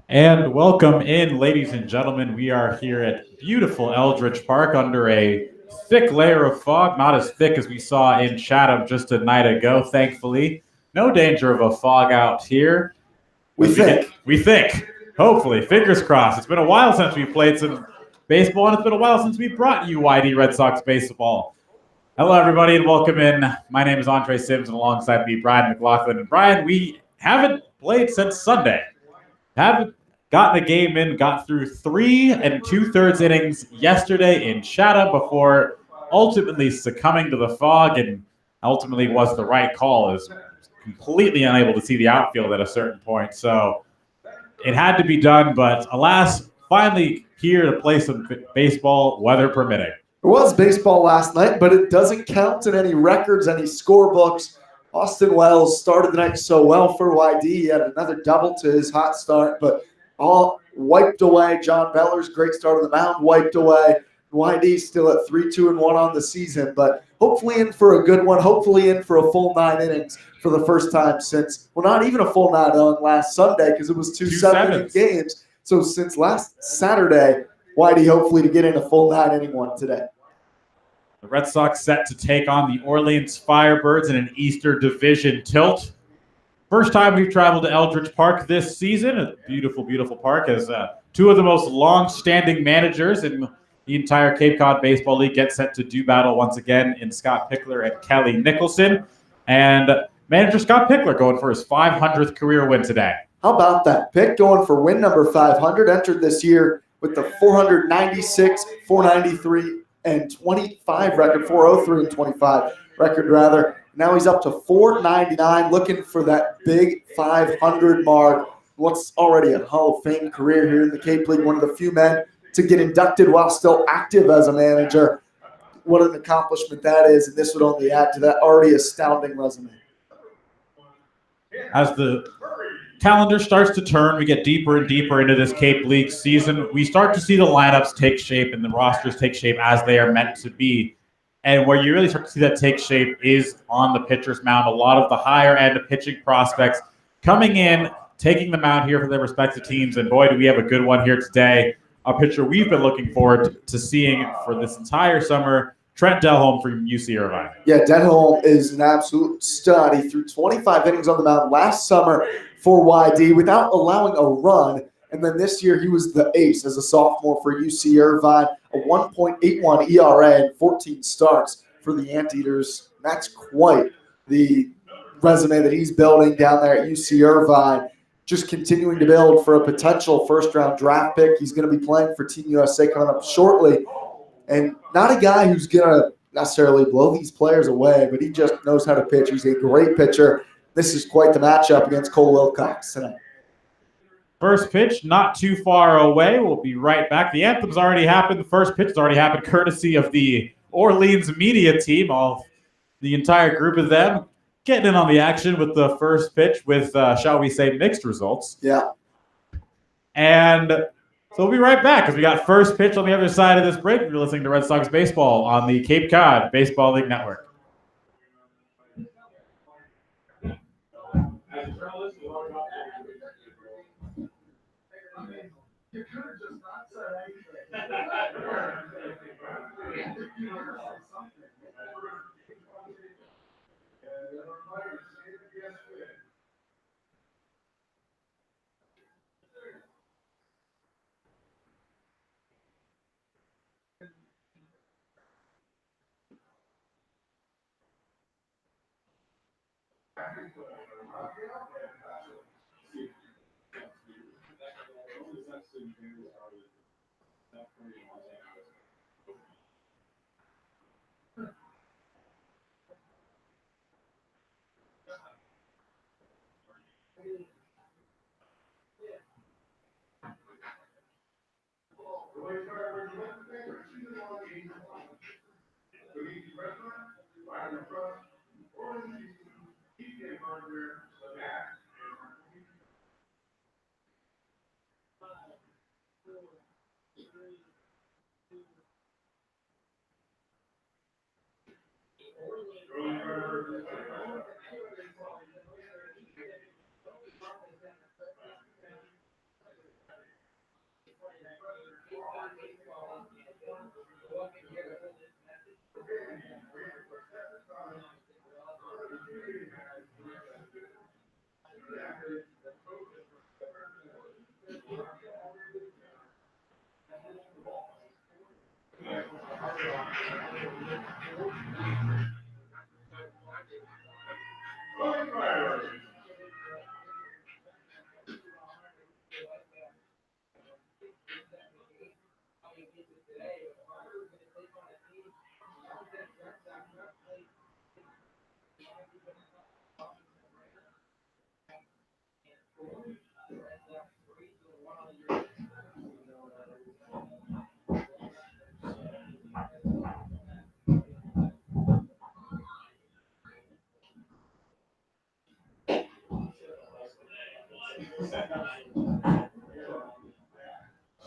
And welcome in, ladies and gentlemen. We are here at beautiful Eldridge Park under a thick layer of fog, not as thick as we saw in Chatham just a night ago, thankfully. No danger of a fog out here. We think. We think. Hopefully. Fingers crossed. It's been a while since we played some baseball, and it's been a while since we brought you YD Red Sox baseball. Hello, everybody, and welcome in. My name is Andre Sims, and alongside me, Brian McLaughlin. And Brian, we haven't played since Sunday. Haven't gotten a game in, got through 3 2/3 innings yesterday in Chatham before ultimately succumbing to the fog, and ultimately was the right call, as completely unable to see the outfield at a certain point. So it had to be done, but alas, finally here to play some baseball, weather permitting. It was baseball last night, but it doesn't count in any records, any scorebooks. Austin Wells started the night so well for YD. He had another double to his hot start, but all wiped away. John Beller's great start on the mound wiped away. YD still at 3-2-1 on the season, but hopefully in for a good one. Hopefully in for a full 9 innings for the first time since, well, not even a full 9 on last Sunday because it was two 7-inning games. So since last Saturday, YD hopefully to get in a full 9-inning one today. The Red Sox set to take on the Orleans Firebirds in an Eastern Division tilt. First time we've traveled to Eldridge Park this season. A beautiful, beautiful park, as two of the most long-standing managers in the entire Cape Cod Baseball League get set to do battle once again in Scott Pickler and Kelly Nicholson. And manager Scott Pickler going for his 500th career win today. How about that? Pick going for win number 500, entered this year with the 496, 493, and 25 record, 403 and 25 record rather. Now he's up to 499, looking for that big 500 mark. What's already a Hall of Fame career here in the Cape League, one of the few men to get inducted while still active as a manager. What an accomplishment that is, and this would only add to that already astounding resume. As the calendar starts to turn, we get deeper and deeper into this Cape League season. We start to see the lineups take shape and the rosters take shape as they are meant to be. And where you really start to see that take shape is on the pitcher's mound. A lot of the higher end pitching prospects coming in, taking the mound here for their respective teams. And boy, do we have a good one here today. A pitcher we've been looking forward to seeing for this entire summer, Trent Delholm from UC Irvine. Yeah, Delholm is an absolute stud. He threw 25 innings on the mound last summer for YD without allowing a run. And then this year he was the ace as a sophomore for UC Irvine, a 1.81 ERA and 14 starts for the Anteaters. That's quite the resume that he's building down there at UC Irvine. Just continuing to build for a potential first-round draft pick. He's going to be playing for Team USA coming up shortly. And not a guy who's going to necessarily blow these players away, but he just knows how to pitch. He's a great pitcher. This is quite the matchup against Cole Wilcox tonight. First pitch, not too far away. We'll be right back. The anthem's already happened. The first pitch has already happened, courtesy of the Orleans media team. The entire group of them getting in on the action with the first pitch with, shall we say, mixed results. Yeah. And so we'll be right back because we got first pitch on the other side of this break. You're listening to Red Sox Baseball on the Cape Cod Baseball League Network.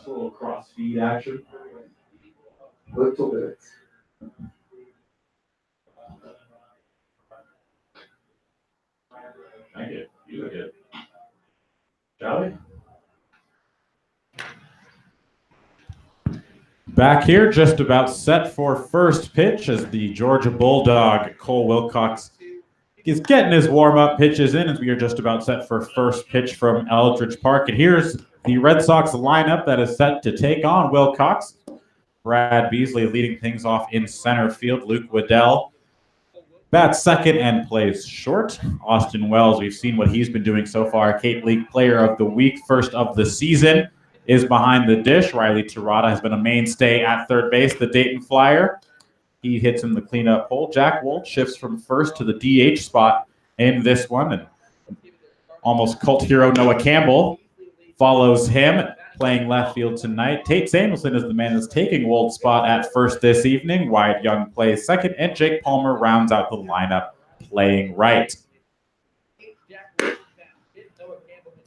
A little cross feed action. Little bit. Thank you. You look good. Shall we? Back here, just about set for first pitch as the Georgia Bulldog, Cole Wilcox, is getting his warm-up pitches in as we are just about set for first pitch from Eldridge Park. And here's the Red Sox lineup that is set to take on Wilcox. Brad Beasley leading things off in center field. Luke Waddell bats second and plays short. Austin Wells, we've seen what he's been doing so far. Cape League Player of the Week, first of the season, is behind the dish. Riley Terada has been a mainstay at third base, the Dayton Flyer. He hits in the cleanup hole. Jack Wolt shifts from first to the DH spot in this one. And almost cult hero Noah Campbell follows him, playing left field tonight. Tate Samuelson is the man that's taking Wolt's spot at first this evening. Wyatt Young plays second, and Jake Palmer rounds out the lineup playing right.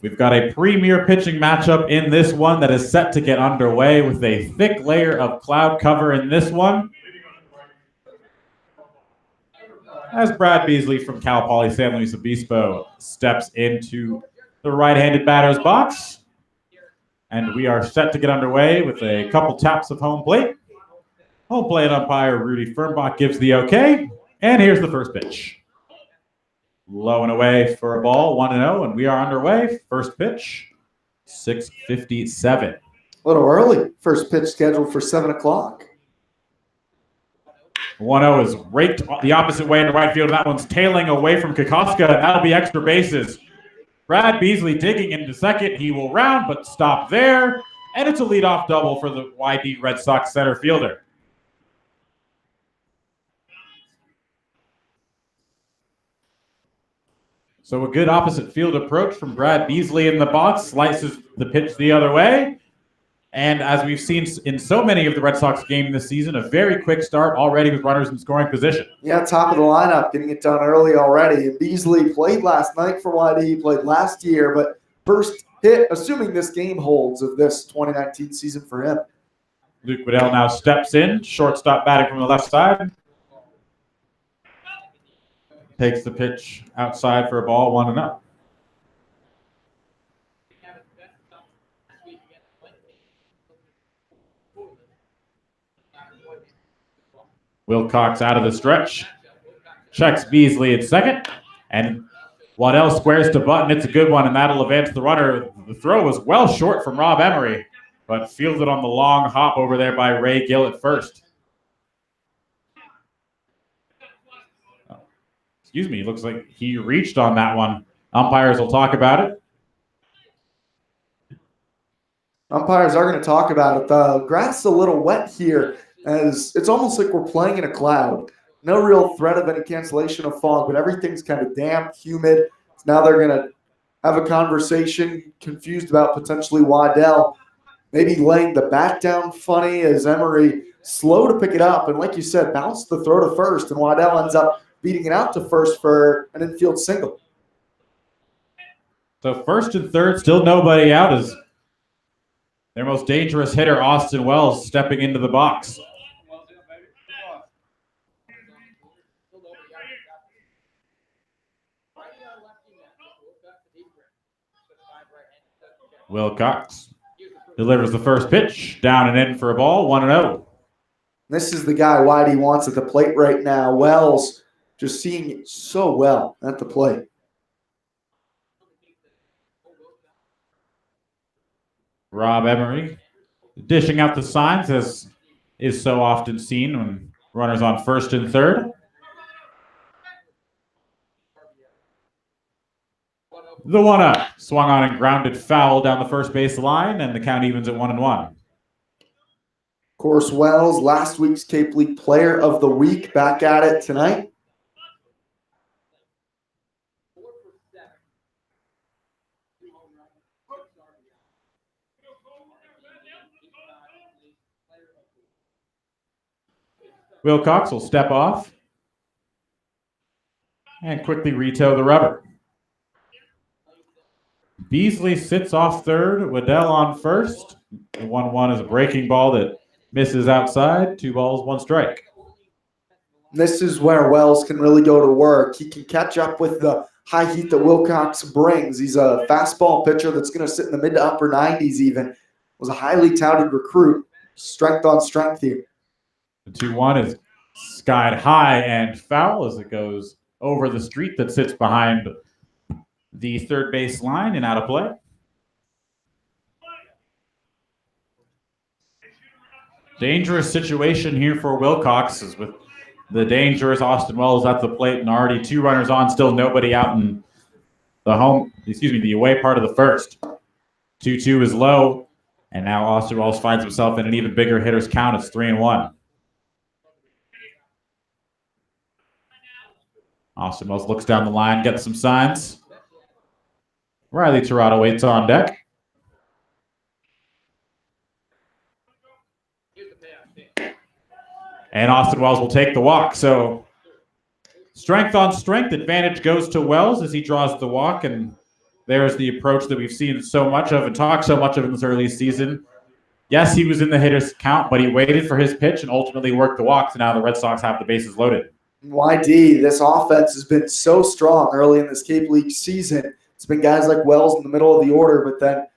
We've got a premier pitching matchup in this one that is set to get underway with a thick layer of cloud cover in this one, as Brad Beasley from Cal Poly San Luis Obispo steps into the right-handed batter's box. And we are set to get underway with a couple taps of home plate. Home plate umpire Rudy Fernbach gives the okay. And here's the first pitch. Low and away for a ball, 1-0, and we are underway. First pitch, 6:57. A little early. First pitch scheduled for 7 o'clock. 1-0 is raked the opposite way into right field. That one's tailing away from Kokoska, and that'll be extra bases. Brad Beasley digging into second. He will round, but stop there. And it's a leadoff double for the YD Red Sox center fielder. So a good opposite field approach from Brad Beasley in the box. Slices the pitch the other way. And as we've seen in so many of the Red Sox games this season, a very quick start already with runners in scoring position. Yeah, top of the lineup, getting it done early already. And Beasley played last night for YD. He played last year, but first hit, assuming this game holds, of this 2019 season for him. Luke Waddell now steps in, shortstop batting from the left side. Takes the pitch outside for a ball, 1-0. Wilcox out of the stretch. Checks Beasley at second. And Waddell squares to Button. It's a good one, and that'll advance the runner. The throw was well short from Rob Emery, but fielded on the long hop over there by Ray Gill at first. Excuse me, looks like he reached on that one. Umpires will talk about it. Umpires are going to talk about it. The grass is a little wet here, as it's almost like we're playing in a cloud. No real threat of any cancellation of fog, but everything's kind of damp, humid. Now they're going to have a conversation, confused about potentially Waddell maybe laying the bat down funny, as Emery slow to pick it up. And like you said, bounced the throw to first, and Waddell ends up beating it out to first for an infield single. So first and third, still nobody out, as their most dangerous hitter, Austin Wells, stepping into the box. Wilcox delivers the first pitch, down and in for a ball, 1-0. This is the guy Whitey wants at the plate right now. Wells just seeing it so well at the plate. Rob Emery dishing out the signs, as is so often seen when runners on first and third. The 1-up, swung on and grounded foul down the first base line, and the count evens at 1-1. Of course, Wells, last week's Cape League Player of the Week, back at it tonight. Wilcox will step off and quickly retow the rubber. Beasley sits off third, Waddell on first. The 1-1 is a breaking ball that misses outside. 2 balls, 1 strike. This is where Wells can really go to work. He can catch up with the high heat that Wilcox brings. He's a fastball pitcher that's going to sit in the mid to upper 90s even. Was a highly touted recruit. Strength on strength here. The 2-1 is skied high and foul as it goes over the street that sits behind the third base line and out of play. Dangerous situation here for Wilcox, is with the dangerous Austin Wells at the plate and already 2 runners on, still nobody out in the away part of the first. 2-2 is low, and now Austin Wells finds himself in an even bigger hitter's count. It's 3-1. Austin Wells looks down the line, gets some signs. Riley Tirado waits on deck. And Austin Wells will take the walk. So strength on strength, advantage goes to Wells as he draws the walk. And there's the approach that we've seen so much of and talked so much of in this early season. Yes, he was in the hitter's count, but he waited for his pitch and ultimately worked the walk. So now the Red Sox have the bases loaded. YD, this offense has been so strong early in this Cape League season. It's been guys like Wells in the middle of the order, but then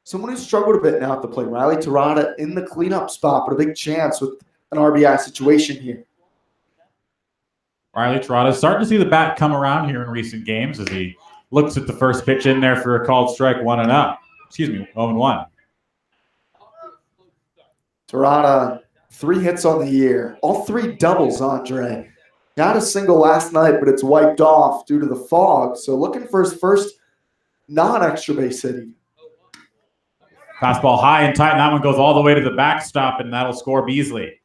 someone who's struggled a bit now at the plate. Riley Tirado in the cleanup spot, but a big chance with an RBI situation here. Riley Tirado starting to see the bat come around here in recent games as he looks at the first pitch in there for a called strike, 0-1. Tirado, 3 hits on the year. All 3 doubles, Andre. Got a single last night, but it's wiped off due to the fog. So looking for his first non-extra base hitting. Fastball high and tight, and that one goes all the way to the backstop, and that'll score Beasley.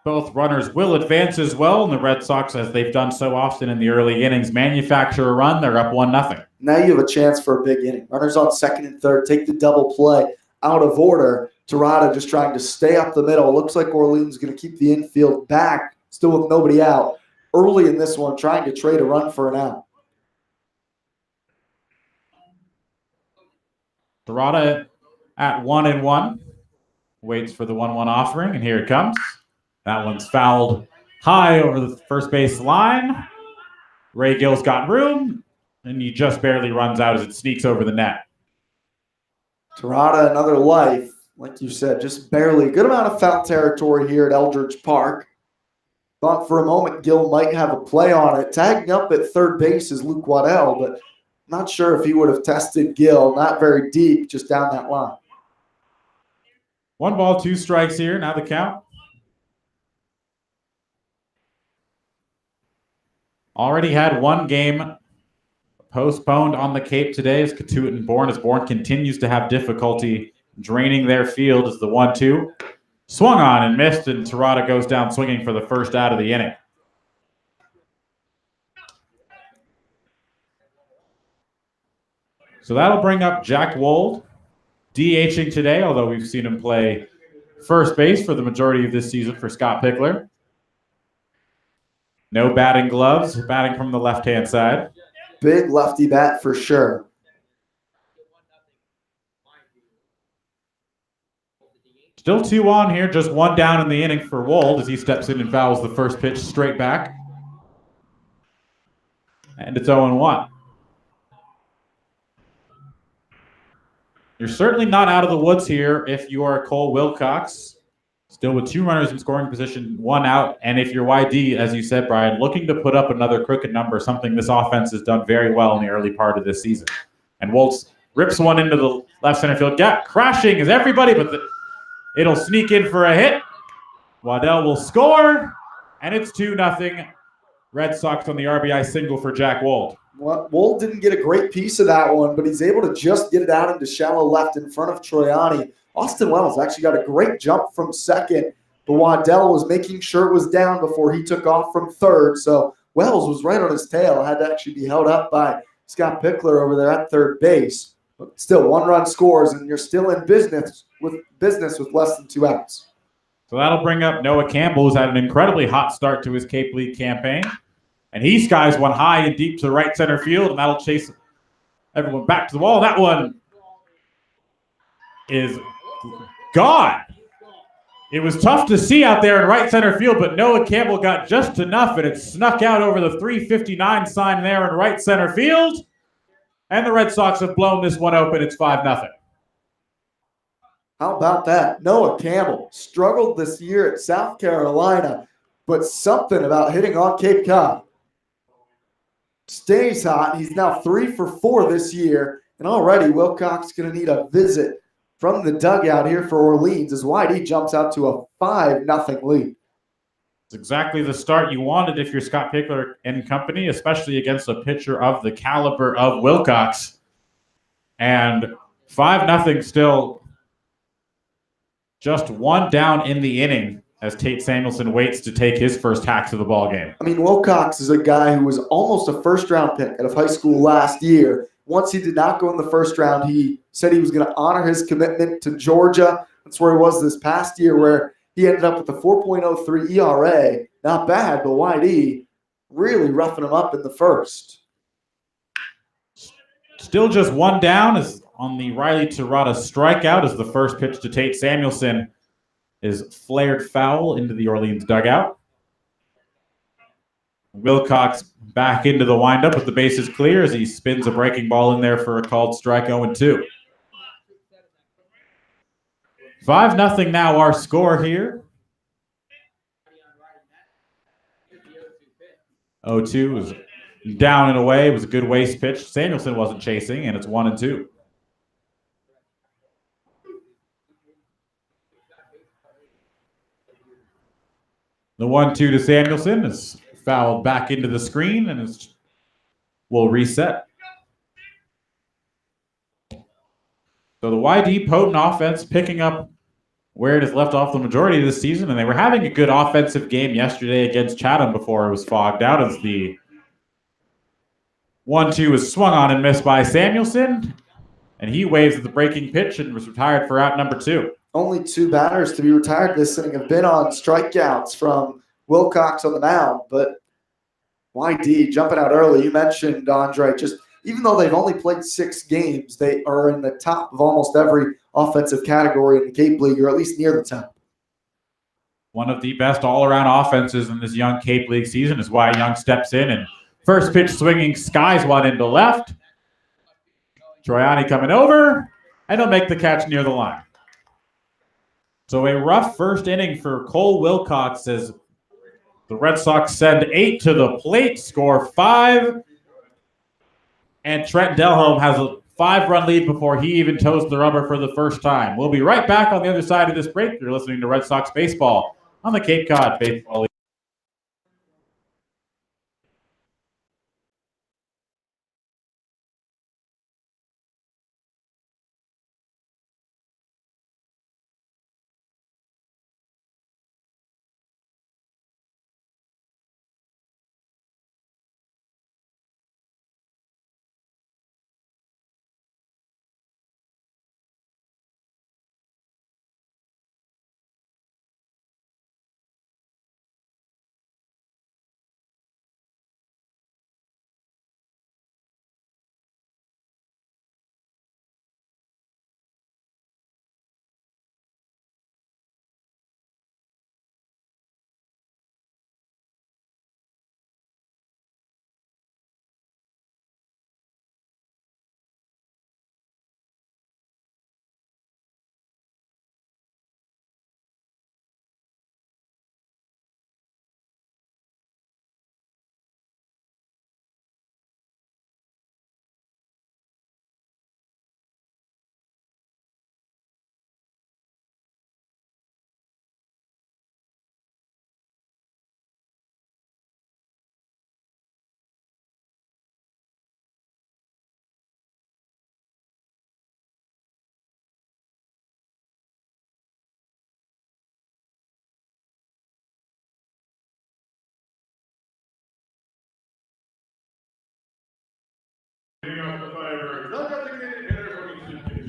Both runners will advance as well, and the Red Sox, as they've done so often in the early innings, manufacture a run. They're up 1-0. Now you have a chance for a big inning. Runners on second and third, take the double play out of order. Tirado just trying to stay up the middle. Looks like Orleans is going to keep the infield back, still with nobody out. Early in this one, trying to trade a run for an out. Tirado at 1-1. Waits for the 1-1 offering, and here it comes. That one's fouled high over the first base line. Ray Gill's got room, and he just barely runs out as it sneaks over the net. Tirado, another life. Like you said, just barely. Good amount of foul territory here at Eldridge Park. Thought for a moment Gill might have a play on it. Tagging up at third base is Luke Waddell, but not sure if he would have tested Gill. Not very deep, just down that line. 1 ball, 2 strikes here. Now the count. Already had 1 game postponed on the Cape today as Cotuit and Bourne, as Bourne continues to have difficulty draining their field as the 1-2. Swung on and missed, and Tirado goes down swinging for the first out of the inning. So that'll bring up Jack Wold, DHing today, although we've seen him play first base for the majority of this season for Scott Pickler. No batting gloves, batting from the left-hand side. Big lefty bat for sure. Still 2 on here, just 1 down in the inning for Wold as he steps in and fouls the first pitch straight back. And it's 0-1. You're certainly not out of the woods here if you are Cole Wilcox. Still with 2 runners in scoring position, 1 out. And if you're YD, as you said, Brian, looking to put up another crooked number, something this offense has done very well in the early part of this season. And Woltz rips one into the left center field gap. Crashing is everybody, but it'll sneak in for a hit. Waddell will score, and it's 2-0. Red Sox on the RBI single for Jack Wold. Wold didn't get a great piece of that one, but he's able to just get it out into shallow left in front of Troiani. Austin Wells actually got a great jump from second, but Waddell was making sure it was down before he took off from third. So Wells was right on his tail, had to actually be held up by Scott Pickler over there at third base. But still, 1 run scores, and you're still in business with less than 2 outs. So that'll bring up Noah Campbell, who's had an incredibly hot start to his Cape League campaign. And he skies one high and deep to the right center field, and that'll chase everyone back to the wall. That one is gone. It was tough to see out there in right center field, but Noah Campbell got just enough, and it snuck out over the 359 sign there in right center field. And the Red Sox have blown this one open. It's 5-0. How about that? Noah Campbell struggled this year at South Carolina, but something about hitting on Cape Cod. Stays hot. He's now 3 for 4 this year, and already Wilcox is going to need a visit from the dugout here for Orleans as YD jumps out to a 5-0 lead. It's exactly the start you wanted if you're Scott Pickler and company, especially against a pitcher of the caliber of Wilcox. And 5-0 still, just 1 down in the inning as Tate Samuelson waits to take his first hack to the ball game. I mean, Wilcox is a guy who was almost a first-round pick out of high school last year. Once he did not go in the first round, he said he was going to honor his commitment to Georgia. That's where he was this past year, where he ended up with a 4.03 ERA. Not bad, but YD really roughing him up in the first. Still just 1 down is on the Riley Terada strikeout as the first pitch to Tate Samuelson is flared foul into the Orleans dugout. Wilcox back into the windup with the bases clear as he spins a breaking ball in there for a called strike 0-2. 5-0 now our score here. 0-2 was down and away. It was a good waste pitch. Samuelson wasn't chasing, and it's 1-2. The 1-2 to Samuelson is fouled back into the screen and will reset. So the YD potent offense picking up where it has left off the majority of this season, and they were having a good offensive game yesterday against Chatham before it was fogged out as the 1-2 was swung on and missed by Samuelson, and he waves at the breaking pitch and was retired for out number 2. Only 2 batters to be retired this inning have been on strikeouts from Wilcox on the mound, but YD jumping out early. You mentioned, Andre, just even though they've only played 6 games, they are in the top of almost every offensive category in the Cape League, or at least near the top. One of the best all-around offenses in this young Cape League season is why Young steps in and first pitch swinging, skies one into left. Troiani coming over, and he'll make the catch near the line. So a rough first inning for Cole Wilcox as the Red Sox send 8 to the plate, score 5. And Trent Delholm has a 5-run lead before he even toes the rubber for the first time. We'll be right back on the other side of this break. You're listening to Red Sox Baseball on the Cape Cod Baseball League.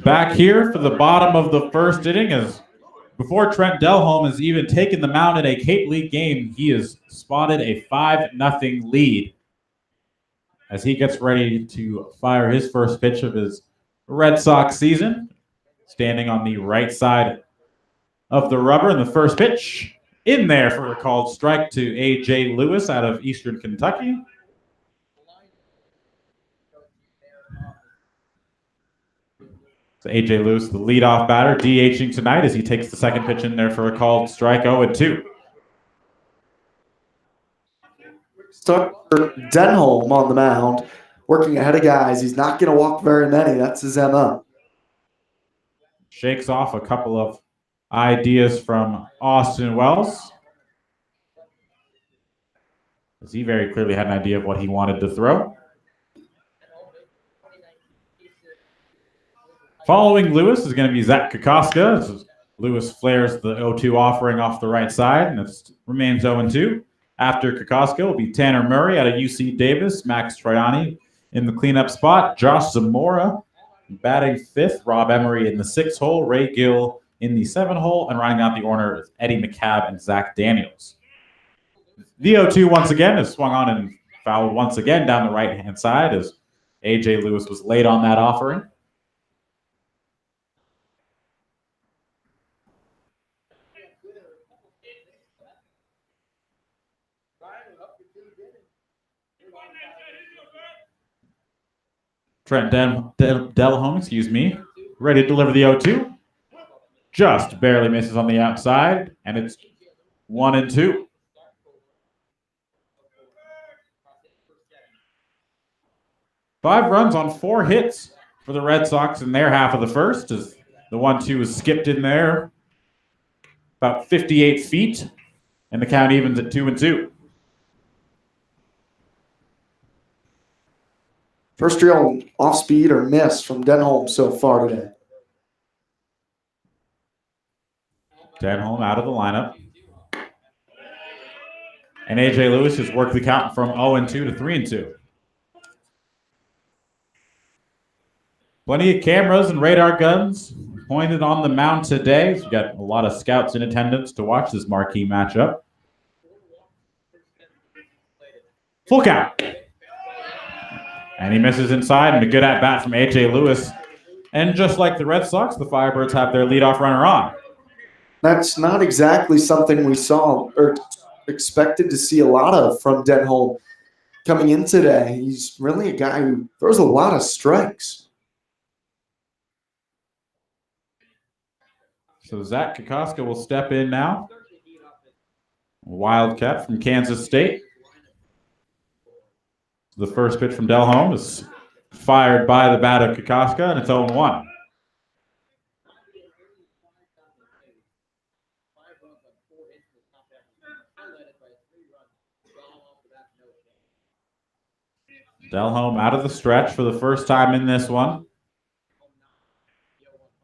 back here for the bottom of the first inning as before Trent Delholm has even taken the mound in a Cape League game, he has spotted a 5-0 lead as he gets ready to fire his first pitch of his Red Sox season. Standing on the right side of the rubber, and the first pitch in there for a called strike to A.J. Lewis out of Eastern Kentucky. So A.J. Lewis, the leadoff batter, DHing tonight as he takes the second pitch in there for a called strike, 0-2. Starter Denholm on the mound, working ahead of guys. He's not going to walk very many. That's his MO. Shakes off a couple of ideas from Austin Wells, as he very clearly had an idea of what he wanted to throw. Following Lewis is going to be Zach Kokoska. Lewis flares the 0-2 offering off the right side, and it remains 0-2. After Kokoska will be Tanner Murray out of UC Davis, Max Troiani in the cleanup spot, Josh Zamora batting fifth, Rob Emery in the 6th hole, Ray Gill in the 7th hole, and rounding out the order is Eddie McCabe and Zach Daniels. The 0-2 once again is swung on and fouled once again down the right-hand side as A.J. Lewis was late on that offering. Trent Delholm, ready to deliver the 0-2. Just barely misses on the outside, and it's 1-2. Five runs on 4 hits for the Red Sox in their half of the first, as the 1-2 was skipped in there about 58 feet, and the count evens at 2-2. First real off-speed or miss from Denholm so far today. Denholm out of the lineup. And A.J. Lewis has worked the count from 0-2 to 3-2. Plenty of cameras and radar guns pointed on the mound today. We've got a lot of scouts in attendance to watch this marquee matchup. Full count. And he misses inside, and a good at-bat from A.J. Lewis. And just like the Red Sox, the Firebirds have their leadoff runner on. That's not exactly something we saw or expected to see a lot of from Denholm coming in today. He's really a guy who throws a lot of strikes. So Zach Kokoska will step in now. Wildcat from Kansas State. The first pitch from Delholm is fired by the bat of Kokoska, and it's 0-1. Delholm out of the stretch for the first time in this one.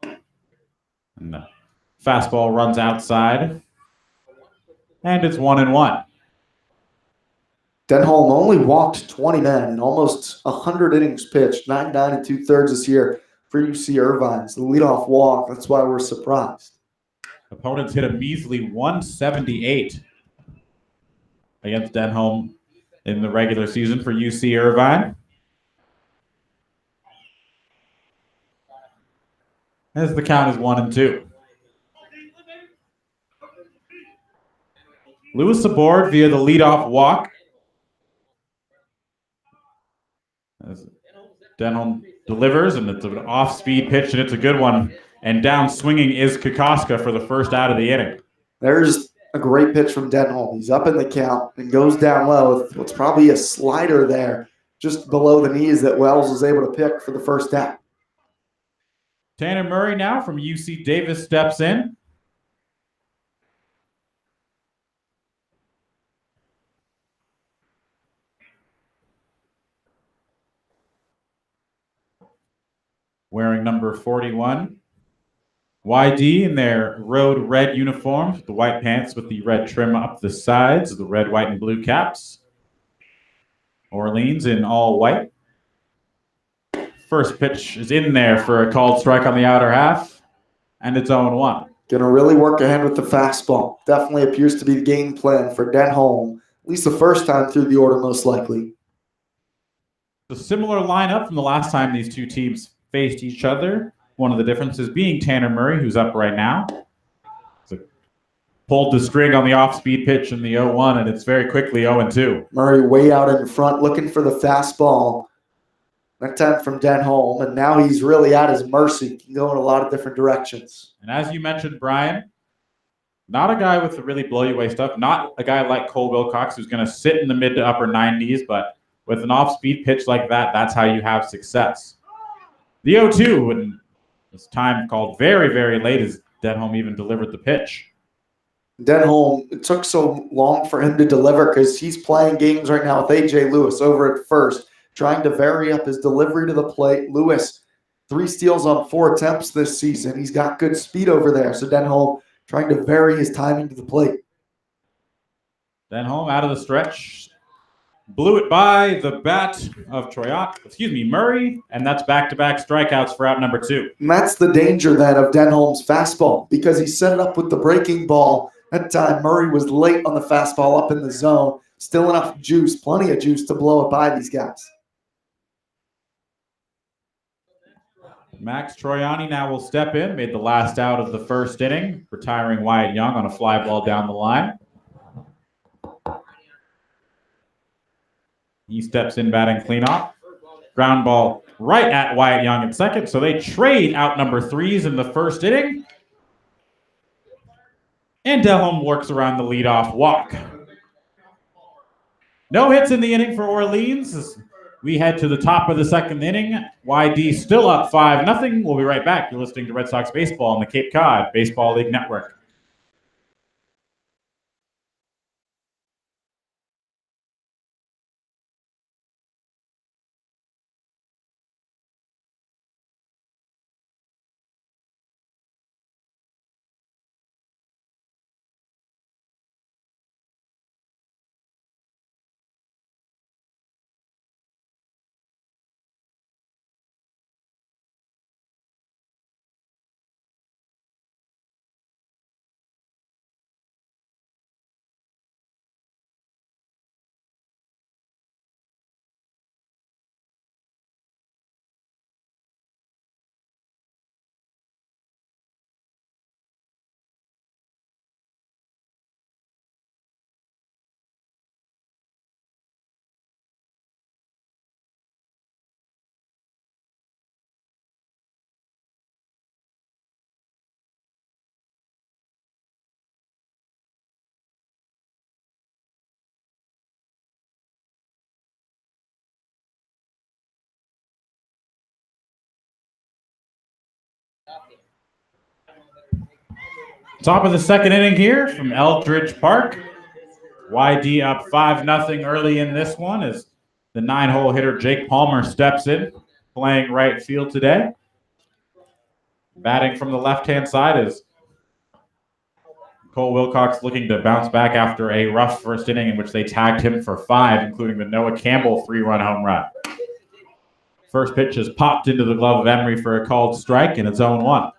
And the fastball runs outside, and it's 1-1. Denholm only walked 20 men in almost 100 innings pitched, 9 2/3 this year for UC Irvine. It's the leadoff walk. That's why we're surprised. Opponents hit a measly 178 against Denholm in the regular season for UC Irvine. As the count is 1-2. Lewis aboard via the leadoff walk. As Denholm delivers, and it's an off-speed pitch, and it's a good one. And down swinging is Kokoska for the first out of the inning. There's a great pitch from Denholm. He's up in the count and goes down low with what's probably a slider there just below the knees that Wells was able to pick for the first out. Tanner Murray now from UC Davis steps in. Wearing number 41. YD in their road red uniforms, the white pants with the red trim up the sides, the red, white, and blue caps. Orleans in all white. First pitch is in there for a called strike on the outer half, and it's 0-1. Going to really work ahead with the fastball. Definitely appears to be the game plan for Denholm, at least the first time through the order, most likely. A similar lineup from the last time these two teams faced each other. One of the differences being Tanner Murray, who's up right now. Pulled the string on the off-speed pitch in the 0-1, and it's very quickly 0-2. Murray way out in front, looking for the fastball. That time from Denholm, and now he's really at his mercy. He can go in a lot of different directions. And as you mentioned, Brian, not a guy with the really blow-you-away stuff. Not a guy like Cole Wilcox who's going to sit in the mid to upper 90s, but with an off-speed pitch like that, that's how you have success. The 0-2, and this time called very, very late as Denholm even delivered the pitch. Denholm, it took so long for him to deliver because he's playing games right now with A.J. Lewis over at first, trying to vary up his delivery to the plate. Lewis, 3 steals on 4 attempts this season. He's got good speed over there. So Denholm trying to vary his timing to the plate. Denholm out of the stretch. Blew it by the bat of Murray, and that's back-to-back strikeouts for out number 2. And that's the danger then of Denholm's fastball because he set it up with the breaking ball. That time Murray was late on the fastball up in the zone. Still enough juice, plenty of juice to blow it by these guys. Max Troiani now will step in, made the last out of the first inning, retiring Wyatt Young on a fly ball down the line. He steps in batting cleanup. Ground ball right at Wyatt Young at second, so they trade out number 3s in the first inning. And Denholm works around the leadoff walk. No hits in the inning for Orleans. As we head to the top of the second inning. YD still up 5-0. We'll be right back. You're listening to Red Sox Baseball on the Cape Cod Baseball League Network. Top of the second inning here from Eldridge Park. YD up 5-0 early in this one as the 9-hole hitter Jake Palmer steps in, playing right field today. Batting from the left-hand side is Cole Wilcox looking to bounce back after a rough first inning in which they tagged him for 5, including the Noah Campbell 3-run home run. First pitch is popped into the glove of Emery for a called strike, and it's 0-1.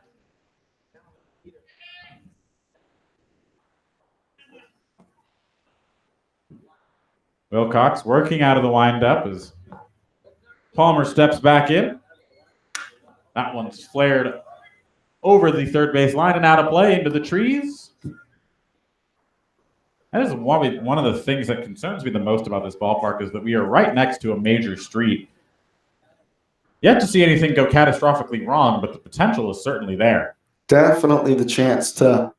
Wilcox working out of the windup as Palmer steps back in. That one's flared over the third base line and out of play into the trees. That is one of the things that concerns me the most about this ballpark is that we are right next to a major street. Yet to see anything go catastrophically wrong, but the potential is certainly there. Definitely the chance to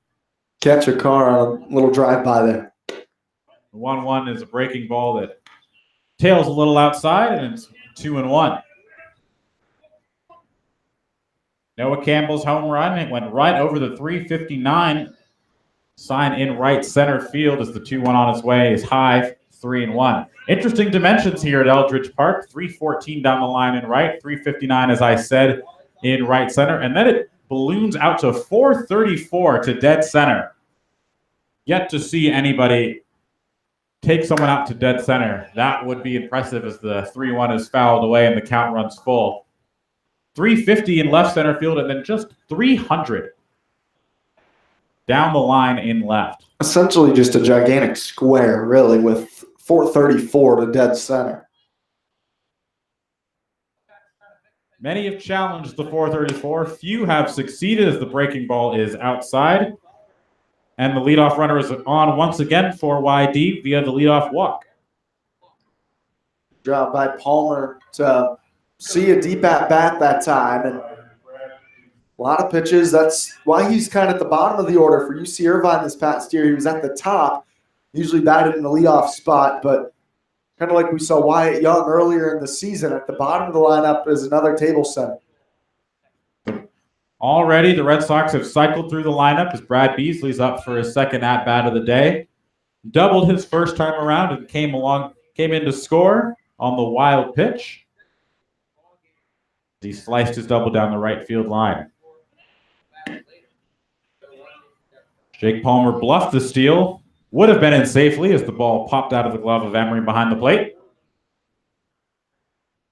catch a car on a little drive-by there. The 1-1 is a breaking ball that tails a little outside, and it's 2-1. Noah Campbell's home run. It went right over the 359 sign in right center field as the 2-1 on its way is high, 3-1. Interesting dimensions here at Eldridge Park. 314 down the line in right, 359, as I said, in right center. And then it balloons out to 434 to dead center. Yet to see anybody take someone out to dead center. That would be impressive as the 3-1 is fouled away and the count runs full. 350 in left center field, and then just 300 down the line in left. Essentially just a gigantic square, really, with 434 to dead center. Many have challenged the 434. Few have succeeded as the breaking ball is outside. And the leadoff runner is on once again for YD via the leadoff walk. Job by Palmer to see a deep at bat that time. And a lot of pitches. That's why he's kind of at the bottom of the order. For UC Irvine this past year, he was at the top, usually batted in the leadoff spot, but kind of like we saw Wyatt Young earlier in the season, at the bottom of the lineup is another table center. Already, the Red Sox have cycled through the lineup as Brad Beasley's up for his second at-bat of the day. Doubled his first time around and came in to score on the wild pitch. He sliced his double down the right field line. Jake Palmer bluffed the steal. Would have been in safely as the ball popped out of the glove of Emery behind the plate.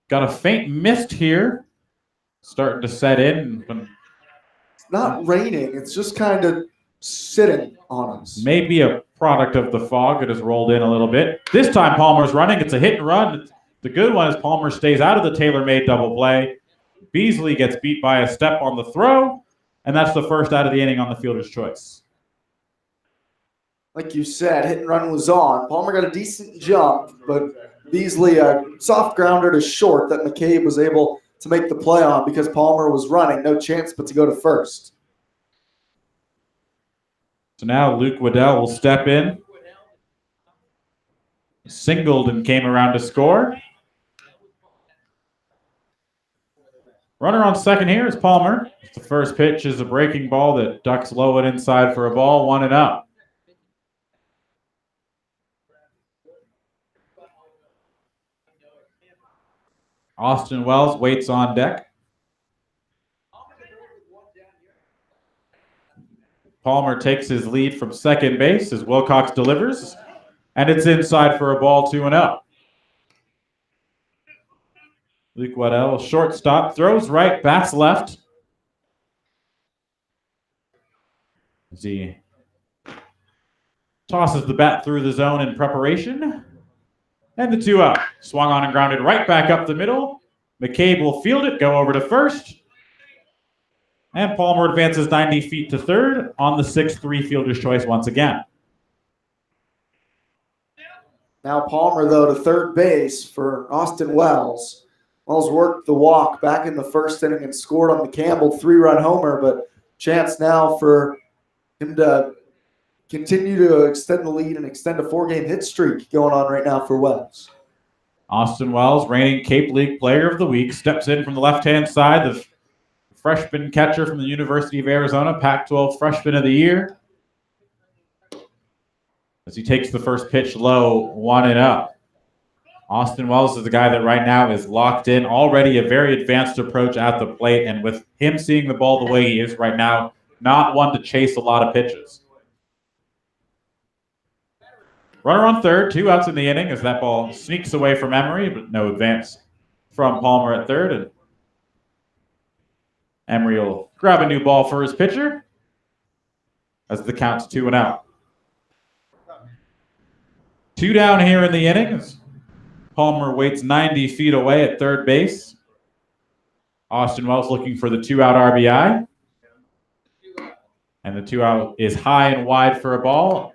Got a faint mist here. Starting to set in. It's not raining. It's just kind of sitting on us. Maybe a product of the fog that has rolled in a little bit. This time Palmer's running. It's a hit and run. The good one is Palmer stays out of the tailor-made double play. Beasley gets beat by a step on the throw, and that's the first out of the inning on the fielder's choice. Like you said, hit and run was on. Palmer got a decent jump, but Beasley, a soft grounder to short that McCabe was able to make the play on because Palmer was running. No chance but to go to first. So now Luke Waddell will step in. Singled and came around to score. Runner on second here is Palmer. The first pitch is a breaking ball that ducks low and inside for a ball, 1-0. Austin Wells waits on deck. Palmer takes his lead from second base as Wilcox delivers, and it's inside for a ball, 2-0. Luke Waddell, shortstop, throws right, bats left. As he tosses the bat through the zone in preparation. And the 2-0. Swung on and grounded right back up the middle. McCabe will field it, go over to first. And Palmer advances 90 feet to third on the 6-3 fielder's choice once again. Now Palmer, though, to third base for Austin Wells. Wells worked the walk back in the first inning and scored on the Campbell 3-run homer, but chance now for him to continue to extend the lead and extend a 4-game hit streak going on right now for Wells. Austin Wells, reigning Cape League Player of the Week, steps in from the left-hand side. The freshman catcher from the University of Arizona, Pac-12 Freshman of the Year. As he takes the first pitch low, 1-0. Austin Wells is the guy that right now is locked in, already a very advanced approach at the plate, and with him seeing the ball the way he is right now, not one to chase a lot of pitches. Runner on third, 2 outs in the inning as that ball sneaks away from Emery, but no advance from Palmer at third. And Emery will grab a new ball for his pitcher as the count's 2-0. 2 down here in the inning as Palmer waits 90 feet away at third base. Austin Wells looking for the 2-out RBI. And the 2-out is high and wide for a ball.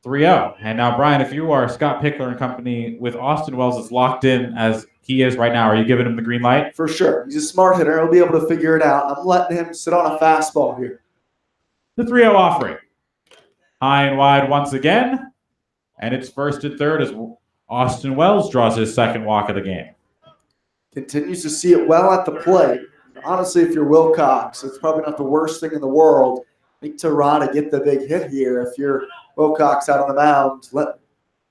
3-0. And now, Brian, if you are Scott Pickler and company with Austin Wells as locked in as he is right now, are you giving him the green light? For sure. He's a smart hitter. He'll be able to figure it out. I'm letting him sit on a fastball here. The 3-0 offering. High and wide once again. And it's first and third as Austin Wells draws his second walk of the game. Continues to see it well at the plate. Honestly, if you're Wilcox, it's probably not the worst thing in the world. I think Terada get the big hit here. If you're Wilcox out on the mound, let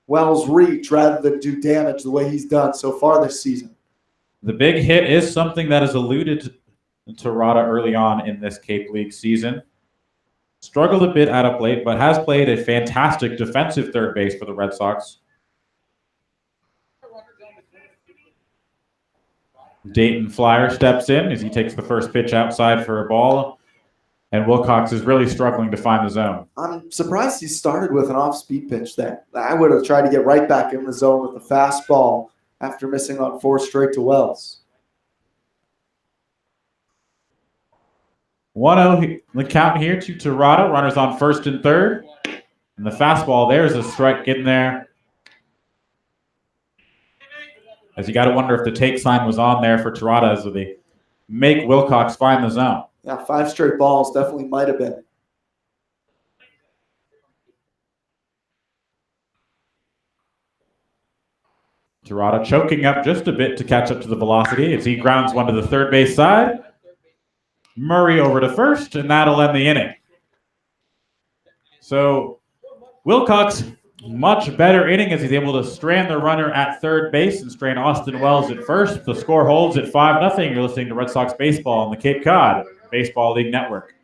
Wells reach rather than do damage the way he's done so far this season. The big hit is something that is alluded to Terada early on in this Cape League season. Struggled a bit at a plate, but has played a fantastic defensive third base for the Red Sox. Dayton Flyer steps in as he takes the first pitch outside for a ball. And Wilcox is really struggling to find the zone. I'm surprised he started with an off-speed pitch there. I would have tried to get right back in the zone with a fastball after missing on 4 straight to Wells. 1-0 the count here to Tirada. Runners on first and third. And the fastball, there's a strike in there. As you got to wonder if the take sign was on there for Tirada as they make Wilcox find the zone. Yeah, 5 straight balls definitely might have been. Tirada choking up just a bit to catch up to the velocity as he grounds one to the third base side. Murray over to first, and that'll end the inning. So Wilcox, much better inning as he's able to strand the runner at third base and strand Austin Wells at first. The score holds at 5-0. You're listening to Red Sox Baseball on the Cape Cod Baseball League Network.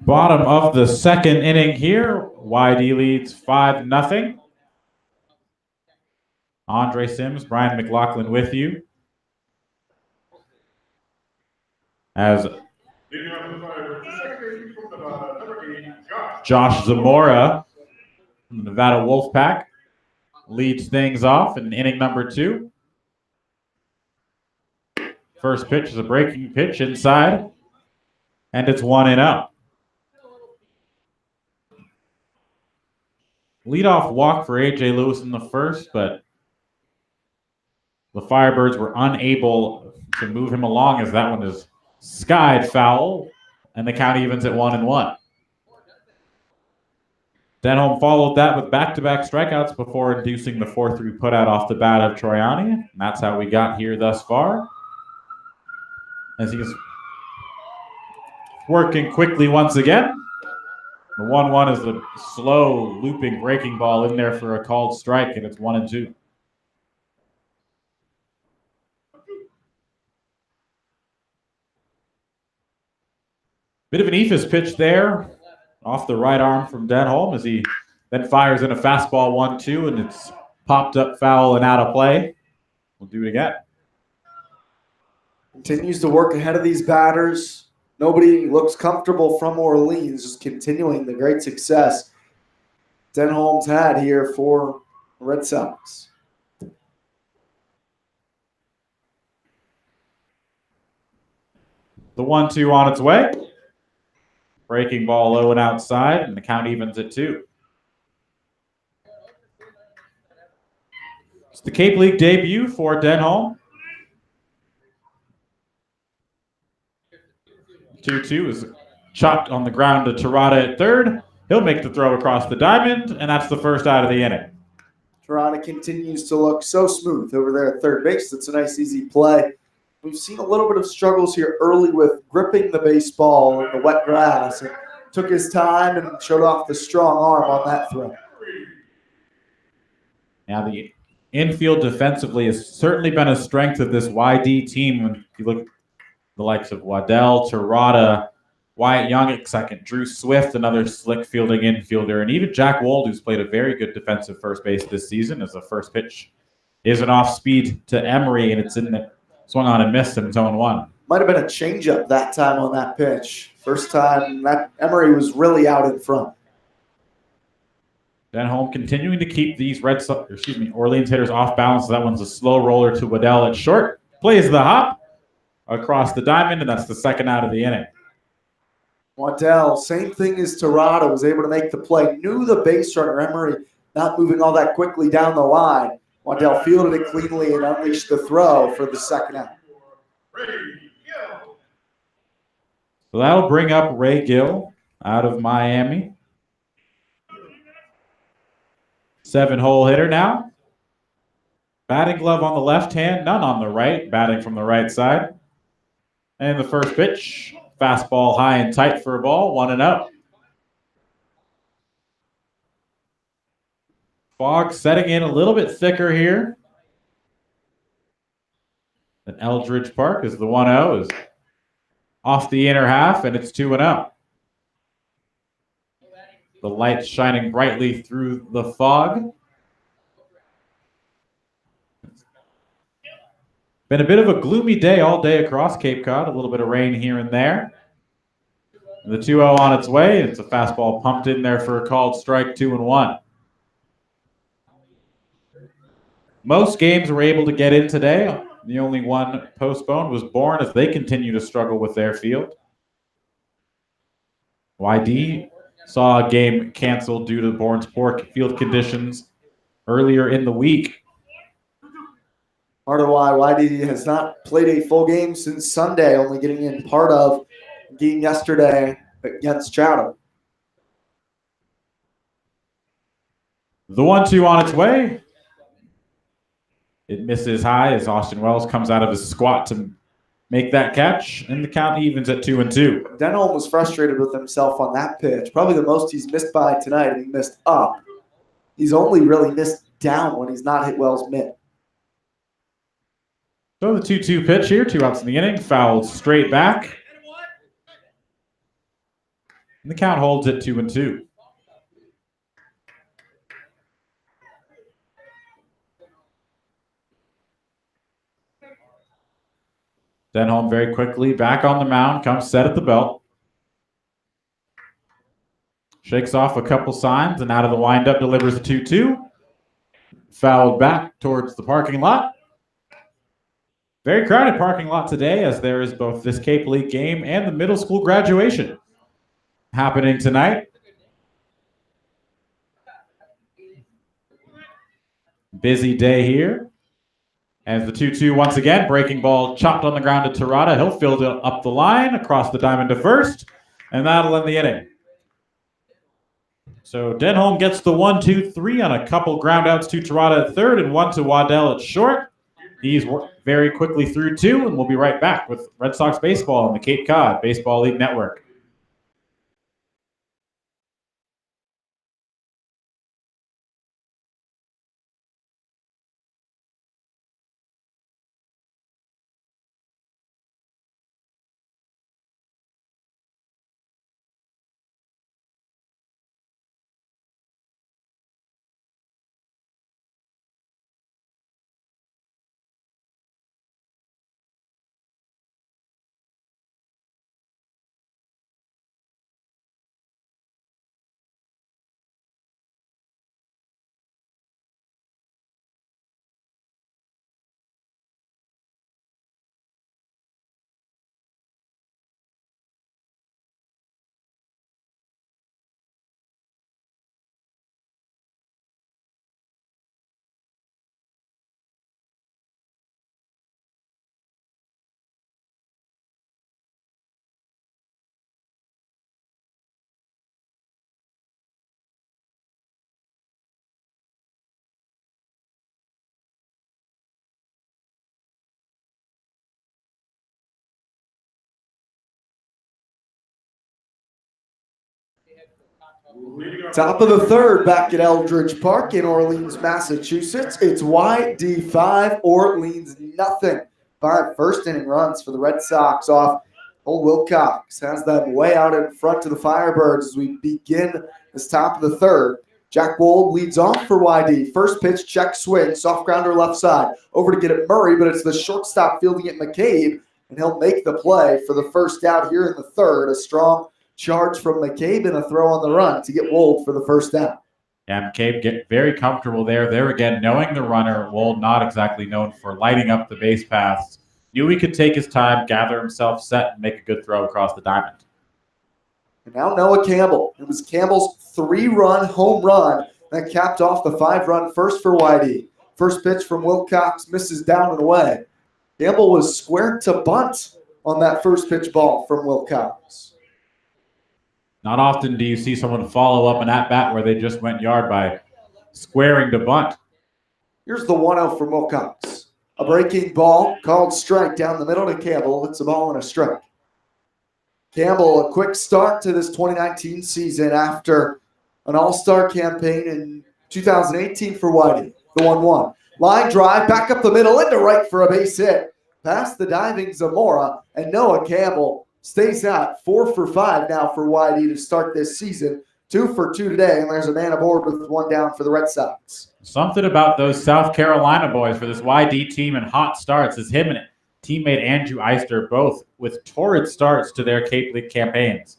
Bottom of the second inning here. YD leads 5-0. Andre Sims, Brian McLaughlin with you. As Josh Zamora from the Nevada Wolfpack leads things off in inning number 2. First pitch is a breaking pitch inside, and it's 1-0. Leadoff walk for A.J. Lewis in the first, but the Firebirds were unable to move him along as that one is skied foul, and the count evens at 1-1. Denholm followed that with back-to-back strikeouts before inducing the 4-3 putout off the bat of Troiani. And that's how we got here thus far. As he's working quickly once again. The 1-1 is a slow, looping, breaking ball in there for a called strike, and it's 1-2. Bit of an eephus pitch there off the right arm from Denholm as he then fires in a fastball 1-2, and it's popped up foul and out of play. We'll do it again. Continues to work ahead of these batters. Nobody looks comfortable from Orleans, just continuing the great success Denholm's had here for the Red Sox. The 1-2 on its way. Breaking ball low and outside, and the count evens at 2. It's the Cape League debut for Denholm. 2-2 is chopped on the ground to Tirada at third. He'll make the throw across the diamond, and that's the first out of the inning. Tirada continues to look so smooth over there at third base. It's a nice, easy play. We've seen a little bit of struggles here early with gripping the baseball in the wet grass. And took his time and showed off the strong arm on that throw. Now, the infield defensively has certainly been a strength of this YD team. When you look at the likes of Waddell, Terada, Wyatt Young at second, Drew Swift, another slick fielding infielder, and even Jack Wold, who's played a very good defensive first base this season, as the first pitch is an off speed to Emery, and it's in the swung on and missed, and it's 0-1. Might have been a changeup that time on that pitch. First time that Emery was really out in front. Denholm continuing to keep these Orleans hitters off balance. That one's a slow roller to Waddell at short. Plays the hop across the diamond, and that's the second out of the inning. Waddell, same thing as Terada, was able to make the play. Knew the base runner, Emery, not moving all that quickly down the line. Waddell fielded it cleanly and unleashed the throw for the second out. So that'll bring up Ray Gill out of Miami. 7-hole hitter now. Batting glove on the left hand, none on the right. Batting from the right side. And the first pitch, fastball high and tight for a ball, 1-0. Fog setting in a little bit thicker here at Eldridge Park as the 1-0 is off the inner half, and it's 2-0. The lights shining brightly through the fog. Been a bit of a gloomy day all day across Cape Cod. A little bit of rain here and there. The 2-0 on its way. It's a fastball pumped in there for a called strike, 2-1. Most games were able to get in today. The only one postponed was Bourne as they continue to struggle with their field. YD saw a game canceled due to Bourne's poor field conditions earlier in the week. Part of why YD has not played a full game since Sunday, only getting in part of the game yesterday against Chatham. The 1-2 on its way. It misses high as Austin Wells comes out of his squat to make that catch, and the count evens at 2-2. Denholm was frustrated with himself on that pitch. Probably the most he's missed by tonight, and he missed up. He's only really missed down when he's not hit Wells' mitt. So the 2-2 pitch here, 2 outs in the inning, fouled straight back. And the count holds at 2-2. Denholm very quickly back on the mound, comes set at the belt. Shakes off a couple signs and out of the windup delivers a 2-2. Fouled back towards the parking lot. Very crowded parking lot today as there is both this Cape League game and the middle school graduation happening tonight. Busy day here. As the 2-2 once again, breaking ball chopped on the ground to Terada. He'll field it up the line, across the diamond to first, and that'll end the inning. So Denholm gets the 1-2-3 on a couple ground outs to Terada at third and one to Waddell at short. He's very quickly through 2, and we'll be right back with Red Sox baseball on the Cape Cod Baseball League Network. Top of the third back at Eldridge Park in Orleans, Massachusetts. It's YD 5, Orleans nothing. 5 first inning runs for the Red Sox off. Old Wilcox has them way out in front of the Firebirds as we begin this top of the third. Jack Wold leads off for YD. First pitch, check swing, soft grounder left side. Over to get it Murray, but it's the shortstop fielding it McCabe, and he'll make the play for the first out here in the third. A strong charge from McCabe and a throw on the run to get Wold for the first down. Yeah, McCabe get very comfortable there. There again, knowing the runner, Wold not exactly known for lighting up the base paths. Knew he could take his time, gather himself set, and make a good throw across the diamond. And now Noah Campbell. It was Campbell's 3-run home run that capped off the 5-run first for YD. First pitch from Wilcox misses down and away. Campbell was squared to bunt on that first pitch ball from Wilcox. Not often do you see someone follow up an at-bat where they just went yard by squaring to bunt. Here's the 1-0 from Wilcox. A breaking ball called strike down the middle to Campbell. It's a ball and a strike. Campbell, a quick start to this 2019 season after an all-star campaign in 2018 for Whitey. The 1-1. Line drive, back up the middle, into right for a base hit. Past the diving Zamora, and Noah Campbell stays at 4 for 5 now for Whitey to start this season. 2 for 2 today, and there's a man aboard with 1 down for the Red Sox. Something about those South Carolina boys for this YD team and hot starts is him and teammate Andrew Eister, both with torrid starts to their Cape League campaigns.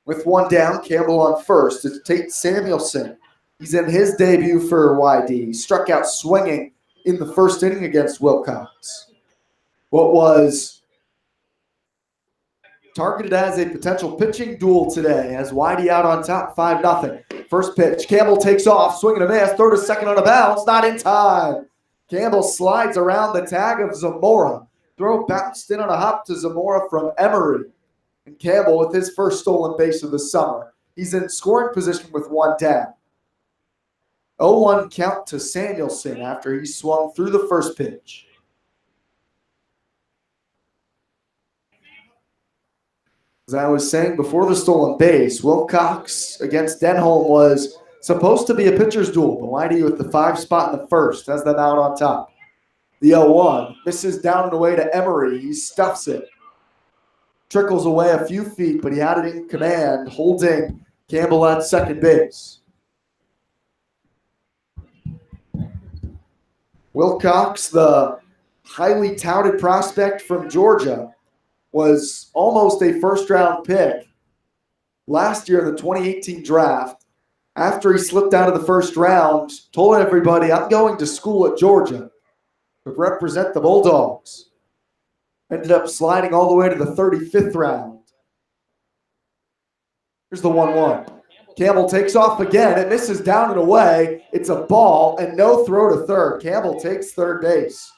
With 1 down, Campbell on first. It's Tate Samuelson. He's in his debut for YD. He struck out swinging in the first inning against Wilcox. What was targeted as a potential pitching duel today has YD out on top 5-0. First pitch, Campbell takes off, swing and a miss, throw to second on a bounce, not in time. Campbell slides around the tag of Zamora. Throw bounced in on a hop to Zamora from Emery. And Campbell with his first stolen base of the summer. He's in scoring position with 1 down. 0-1 count to Samuelson after he swung through the first pitch. As I was saying before the stolen base, Wilcox against Denholm was supposed to be a pitcher's duel, but Whitey with the 5 spot in the first has them out on top. The 0-1 misses down and away to Emery. He stuffs it. Trickles away a few feet, but he had it in command, holding Campbell at second base. Wilcox, the highly touted prospect from Georgia, was almost a first-round pick last year in the 2018 draft. After he slipped out of the first round, told everybody, I'm going to school at Georgia to represent the Bulldogs. Ended up sliding all the way to the 35th round. Here's the 1-1. Campbell takes off again. It misses down and away. It's a ball and no throw to third. Campbell takes third base.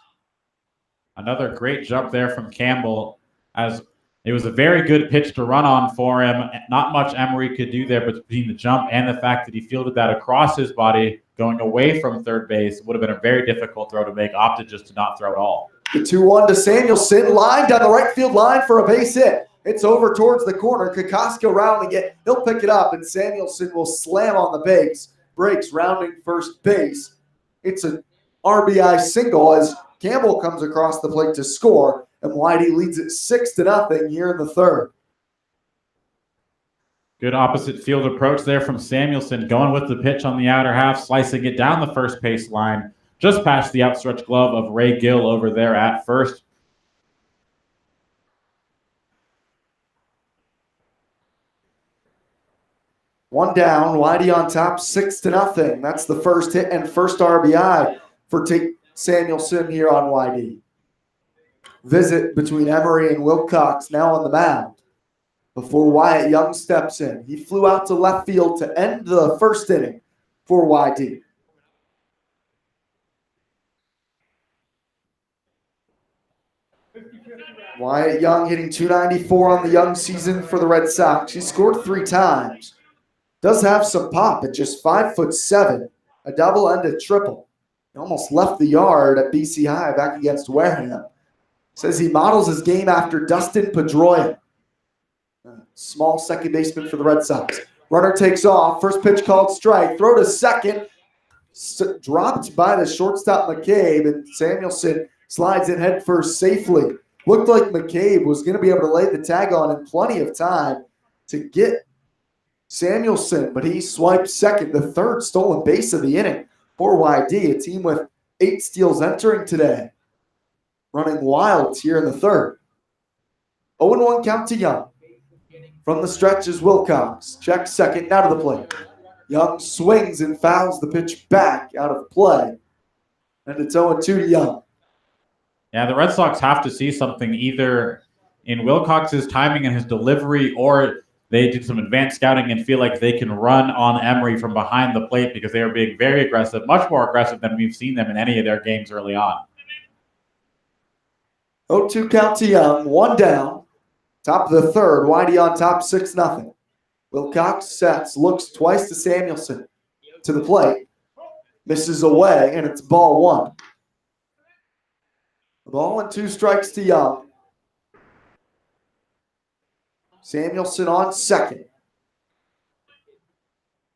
Another great jump there from Campbell, as it was a very good pitch to run on for him. Not much Emery could do there, but between the jump and the fact that he fielded that across his body, going away from third base, would have been a very difficult throw to make. Opted just to not throw at all. The 2-1 to Samuelson, line down the right field line for a base hit. It's over towards the corner. Kokoska rounding it. He'll pick it up, and Samuelson will slam on the base. Breaks rounding first base. It's an RBI single as Campbell comes across the plate to score, and Whitey leads it 6-0 here in the third. Good opposite field approach there from Samuelson, going with the pitch on the outer half, slicing it down the first base line, just past the outstretched glove of Ray Gill over there at first. One down, Whitey on top, 6-0. That's the first hit and first RBI for Tate Samuelson here on YD. Visit between Emery and Wilcox now on the mound before Wyatt Young steps in. He flew out to left field to end the first inning for YD. Wyatt Young hitting .294 on the young season for the Red Sox. He scored 3 times. Does have some pop at just 5'7", a double and a triple. He almost left the yard at BC High back against Wareham. Says he models his game after Dustin Pedroia, small second baseman for the Red Sox. Runner takes off. First pitch called strike. Throw to second. Dropped by the shortstop McCabe, and Samuelson slides in head first safely. Looked like McCabe was going to be able to lay the tag on in plenty of time to get Samuelson, but he swiped second, the third stolen base of the inning for YD, a team with 8 steals entering today. Running wild here in the third. 0-1 count to Young. From the stretch is Wilcox. Checks second, now to the plate. Young swings and fouls the pitch back out of play. And it's 0-2 to Young. Yeah, the Red Sox have to see something either in Wilcox's timing and his delivery, or they did some advanced scouting and feel like they can run on Emery from behind the plate because they are being very aggressive, much more aggressive than we've seen them in any of their games early on. 0-2 count to Young, 1 down. Top of the third, YD on top, 6-0. Wilcox sets, looks twice to Samuelson. To the plate. Misses away, and it's ball 1. The ball and 2 strikes to Young. Samuelson on second.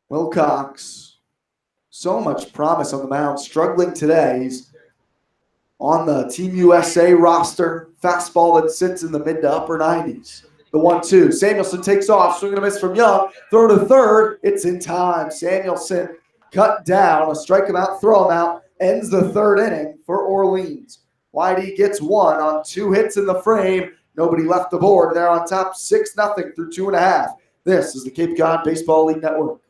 Wilcox, so much promise on the mound, struggling today. He's on the Team USA roster. Fastball that sits in the mid to upper 90s. The 1-2. Samuelson takes off. Swing and a miss from Young. Throw to third. It's in time. Samuelson cut down. A strike him out, throw him out. Ends the third inning for Orleans. YD gets 1 on 2 hits in the frame. Nobody left the board. They're on top 6-0 through 2.5. This is the Cape Cod Baseball League Network.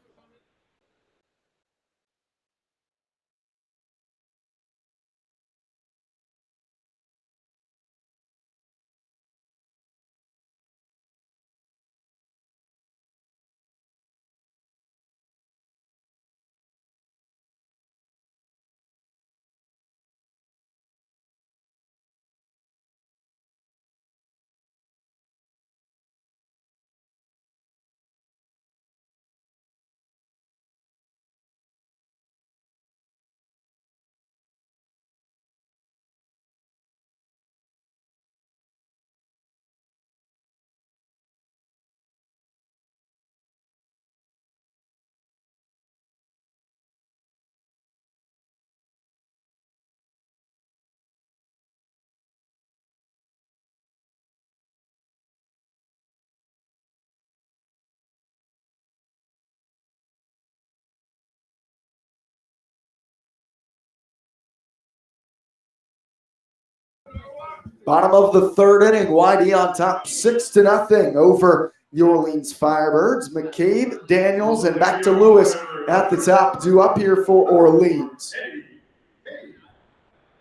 Bottom of the third inning, YD on top 6-0 over the Orleans Firebirds. McCabe, Daniels, and back to Lewis at the top, due up here for Orleans.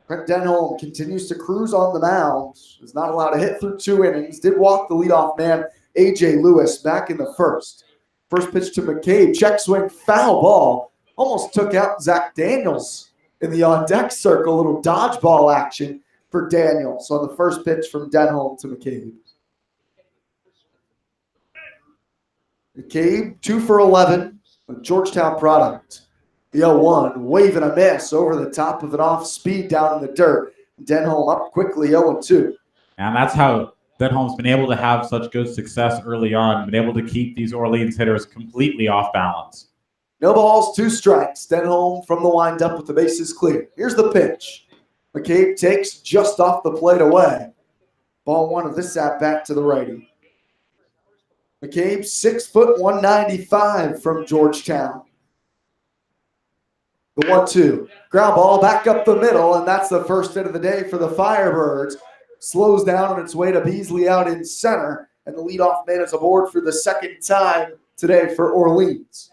Trent Denholm continues to cruise on the mound. Is not allowed to hit through 2 innings. Did walk the leadoff man, A.J. Lewis, back in the first. First pitch to McCabe, check swing, foul ball. Almost took out Zach Daniels in the on-deck circle. A little dodgeball action for Daniels on the first pitch from Denholm to McCabe. McCabe, 2 for 11, a Georgetown product. The 0-1, wave and a miss over the top of an off-speed down in the dirt. Denholm up quickly, 0-2. And that's how Denholm's been able to have such good success early on, been able to keep these Orleans hitters completely off balance. No balls, 2 strikes. Denholm from the windup with the bases clear. Here's the pitch. McCabe takes just off the plate away. Ball 1 of this at-bat to the righty. McCabe, 6 foot 195 from Georgetown. The 1-2. Ground ball back up the middle, and that's the first hit of the day for the Firebirds. Slows down on its way to Beasley out in center, and the leadoff man is aboard for the second time today for Orleans.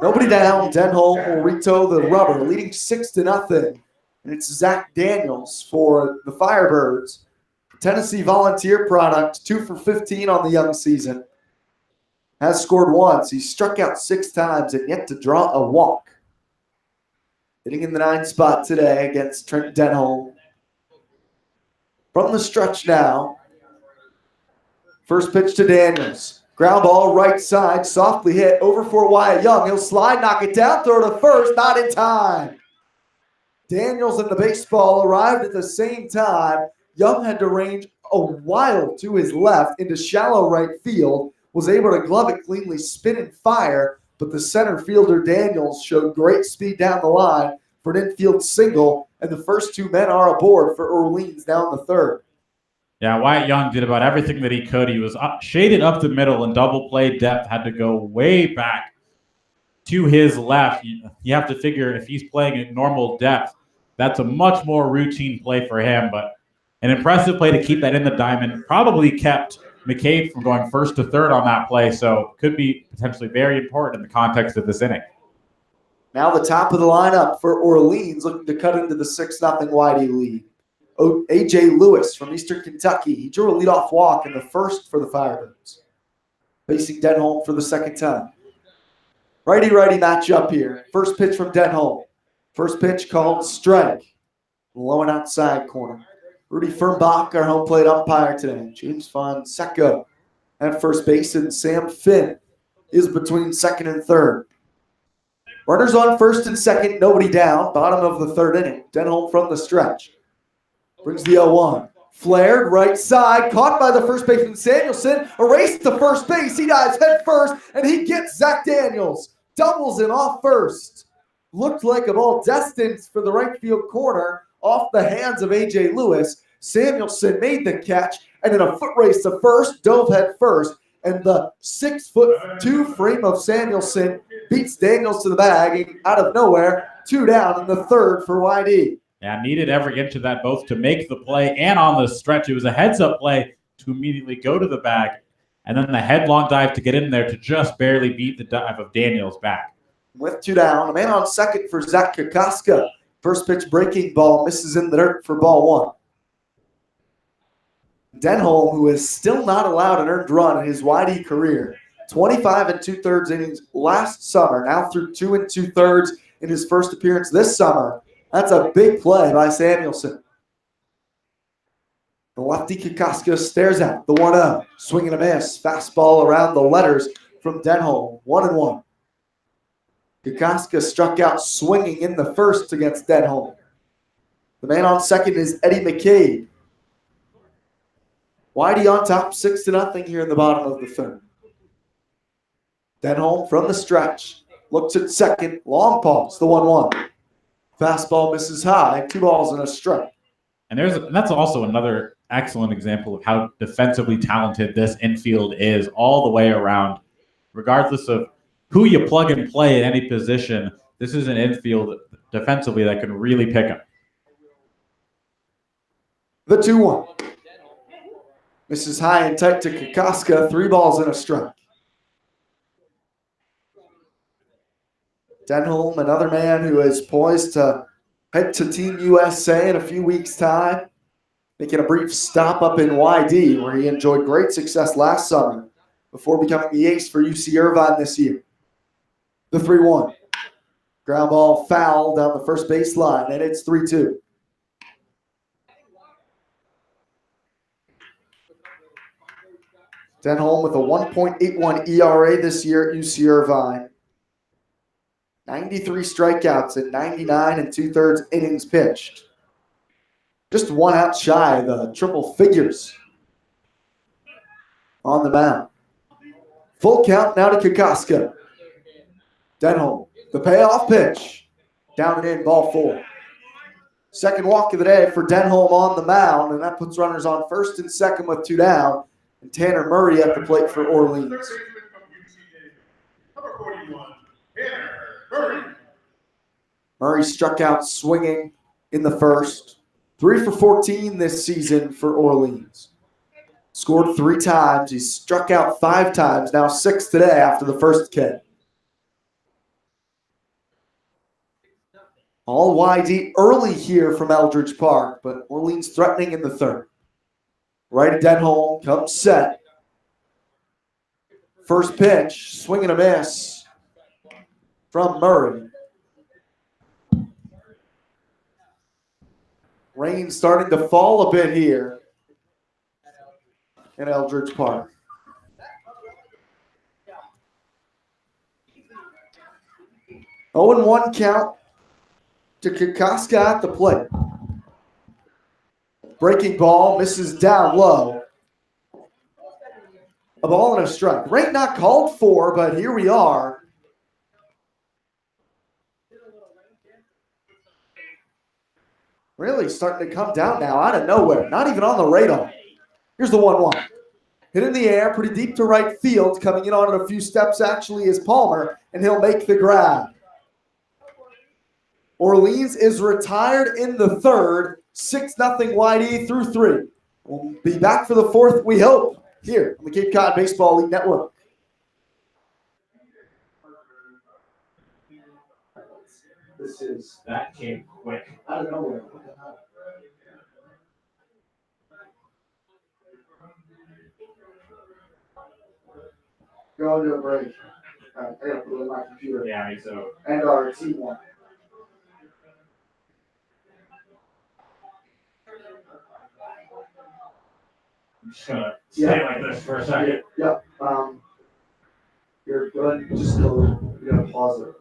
Nobody down. Denholm will retow the rubber, leading 6-0. And it's Zach Daniels for the Firebirds. Tennessee Volunteer product, 2 for 15 on the young season. Has scored once. He's struck out 6 times and yet to draw a walk. Hitting in the 9th spot today against Trent Denholm. From the stretch now. First pitch to Daniels. Ground ball right side, softly hit over for Wyatt Young. He'll slide, knock it down, throw to first, not in time. Daniels and the baseball arrived at the same time. Young had to range a while to his left into shallow right field, was able to glove it cleanly, spin and fire, but the center fielder Daniels showed great speed down the line for an infield single, and the first two men are aboard for Orleans down the third. Yeah, Wyatt Young did about everything that he could. He was shaded up the middle, and double play depth had to go way back to his left. You have to figure if he's playing at normal depth, that's a much more routine play for him, but an impressive play to keep that in the diamond. Probably kept McCabe from going first to third on that play, so could be potentially very important in the context of this inning. Now the top of the lineup for Orleans, looking to cut into the 6-0 Whitey lead. A.J. Lewis from Eastern Kentucky. He drew a leadoff walk in the first for the Firebirds. Facing Denholm for the second time. Righty-righty matchup here. First pitch from Denholm. First pitch called strike. Low and outside corner. Rudy Fernbach, our home plate umpire today. James Fonseca at first base, and Sam Finn is between second and third. Runners on first and second, nobody down. Bottom of the third inning. Denholm from the stretch. Brings the 0-1. Flared, right side, caught by the first baseman Samuelson, erased to first base. He dives head first, and he gets Zach Daniels. Doubles him off first. Looked like a ball destined for the right field corner off the hands of A.J. Lewis. Samuelson made the catch, and in a foot race to first, dove head first, and the 6'2" frame of Samuelson beats Daniels to the bag out of nowhere. 2 down in the third for YD. Yeah, needed every inch of that both to make the play and on the stretch. It was a heads-up play to immediately go to the bag, and then the headlong dive to get in there to just barely beat the dive of Daniels back. With 2 down, a man on second for Zach Kokoska. First pitch breaking ball misses in the dirt for ball 1. Denholm, who is still not allowed an earned run in his YD career. 25 2/3 innings last summer, now through 2 2/3 in his first appearance this summer. That's a big play by Samuelson. The lefty Kokoska stares out the 1-0. Swing and a miss. Fastball around the letters from Denholm. 1-1. Kokoska struck out swinging in the first against Denholm. The man on second is Eddie McCabe. Whitey on top, 6-0 here in the bottom of the third. Denholm from the stretch. Looks at second. Long pause. The 1-1. Fastball misses high. 2 balls and a strike. And that's also another excellent example of how defensively talented this infield is all the way around. Regardless of who you plug and play at any position, this is an infield defensively that can really pick up. The 2-1. Misses high and tight to Kokoska. 3 balls and a strike. Denholm, another man who is poised to head to Team USA in a few weeks' time, making a brief stop up in YD, where he enjoyed great success last summer before becoming the ace for UC Irvine this year. The 3-1. Ground ball foul down the first base line, and it's 3-2. Denholm with a 1.81 ERA this year at UC Irvine. 93 strikeouts in 99 2/3 innings pitched. Just 1 out shy of the triple figures on the mound. Full count now to Kokoska. Denholm, the payoff pitch. Down and in, ball 4. Second walk of the day for Denholm on the mound, and that puts runners on first and second with 2 down. And Tanner Murray at the plate for Orleans. Number 41, Tanner Murray. Murray struck out swinging in the first. 3 for 14 this season for Orleans. Scored 3 times. He struck out 5 times, now 6 today after the first K. All YD early here from Eldridge Park, but Orleans threatening in the third. Right at Denholm, comes set. First pitch, swing and a miss from Murray. Rain starting to fall a bit here in Eldridge Park. Oh, and 1 count to Kokoska at the plate. Breaking ball, misses down low. A ball and a strike. Rate not called for, but here we are. Really starting to come down now out of nowhere. Not even on the radar. Here's the 1-1. Hit in the air, pretty deep to right field. Coming in on it a few steps actually is Palmer, and he'll make the grab. Orleans is retired in the third. 6-0 YD through 3. We'll be back for the fourth, we hope, here on the Cape Cod Baseball League Network. This is That came quick. out of nowhere. Go into a break. I gotta put it in my computer. Yeah, me so. And our T1. I'm just gonna stay like this for a second. Yep. You're good. Just go. You're gonna pause it.